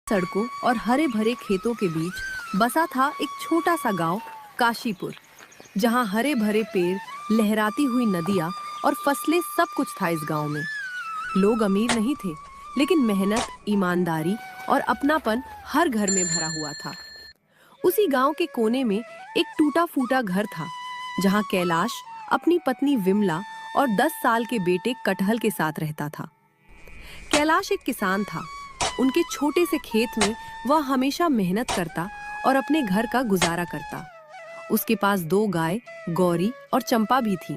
सड़कों और हरे भरे खेतों के बीच बसा था एक छोटा सा गांव काशीपुर, जहां हरे भरे पेड़, लहराती हुई नदियां और फसलें सब कुछ था इस गांव में। लोग अमीर नहीं थे, लेकिन मेहनत, ईमानदारी और अपनापन हर घर में भरा हुआ था। उसी गांव के कोने में एक टूटा फूटा घर था, जहां कैलाश अपनी पत्नी विमला और 10 साल के बेटे कटहल के साथ रहता था। कैलाश एक किसान था। उनके छोटे से खेत में वह हमेशा मेहनत करता और अपने घर का गुजारा करता। उसके पास 2 गाय, गौरी और चंपा भी थी।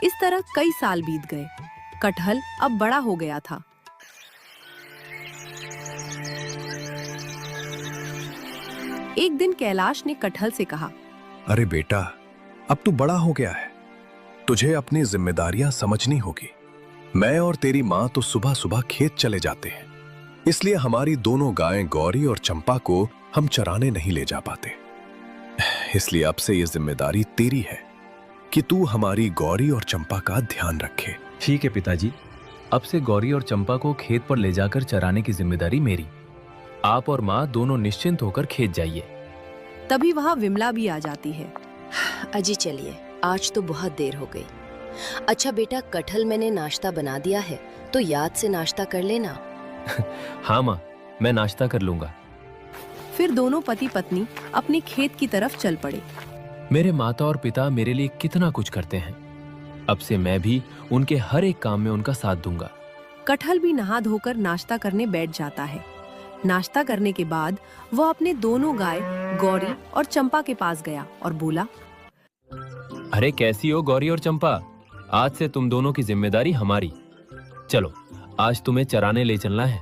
इस तरह कई साल बीत गए। कटहल अब बड़ा हो गया था। एक दिन कैलाश ने कटहल से कहा, अरे बेटा, अब तू बड़ा हो गया है, तुझे अपनी जिम्मेदारियां समझनी होगी। मैं और तेरी माँ तो सुबह सुबह खेत चले जाते हैं, इसलिए हमारी दोनों गायें गौरी और चंपा को हम चराने नहीं ले जा पाते। इसलिए अब से ये जिम्मेदारी तेरी है कि तू हमारी गौरी और चंपा का ध्यान रखे। ठीक है पिताजी, अब से गौरी और चंपा को खेत पर ले जाकर चराने की जिम्मेदारी मेरी। आप और माँ दोनों निश्चिंत होकर खेत जाइए। तभी वहां विमला भी आ जाती है। अजी चलिए, आज तो बहुत देर हो गई। अच्छा बेटा, कटहल मैंने नाश्ता बना दिया है, तो याद से नाश्ता कर लेना। हाँ माँ, मैं नाश्ता कर लूंगा। फिर दोनों पति पत्नी अपने खेत की तरफ चल पड़े। मेरे माता और पिता मेरे लिए कितना कुछ करते हैं, अब से मैं भी उनके हर एक काम में उनका साथ दूंगा। कटहल भी नहा धोकर नाश्ता करने बैठ जाता है। नाश्ता करने के बाद वह अपने दोनों गाय गौरी और चंपा के पास गया और बोला, अरे कैसी हो गौरी और चंपा, आज से तुम दोनों की जिम्मेदारी हमारी। चलो, आज तुम्हें चराने ले चलना है।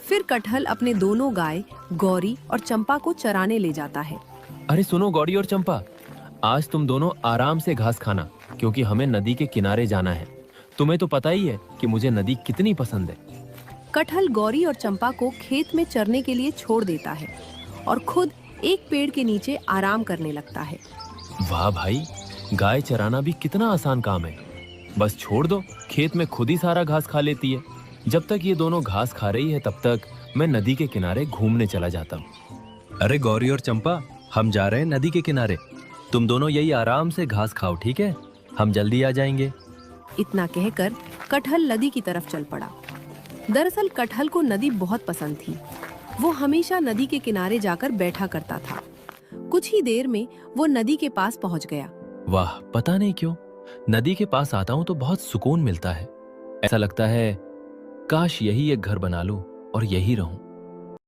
फिर कटहल अपने दोनों गाय गौरी और चंपा को चराने ले जाता है। अरे सुनो गौरी और चंपा, आज तुम दोनों आराम से घास खाना, क्योंकि हमें नदी के किनारे जाना है। तुम्हें तो पता ही है कि मुझे नदी कितनी पसंद है। कटहल गौरी और चंपा को खेत में चरने के लिए छोड़ देता है और खुद एक पेड़ के नीचे आराम करने लगता है। वाह भाई, गाय चराना भी कितना आसान काम है। बस छोड़ दो, खेत में खुद ही सारा घास खा लेती है। जब तक ये दोनों घास खा रही है, तब तक मैं नदी के किनारे घूमने चला जाता हूँ। अरे गौरी और चंपा, हम जा रहे हैं नदी के किनारे। तुम दोनों यही आराम से घास खाओ, ठीक है? हम जल्दी आ जाएंगे। इतना कहकर कटहल नदी की तरफ चल पड़ा। दरअसल कटहल को नदी बहुत पसंद थी। वो हमेशा नदी के किनारे जाकर बैठा करता था। कुछ ही देर में वो नदी के पास पहुंच गया। वाह, पता नहीं क्यों नदी के पास आता हूँ तो बहुत सुकून मिलता है। ऐसा लगता है काश यही एक घर बना लूं और यही रहूं।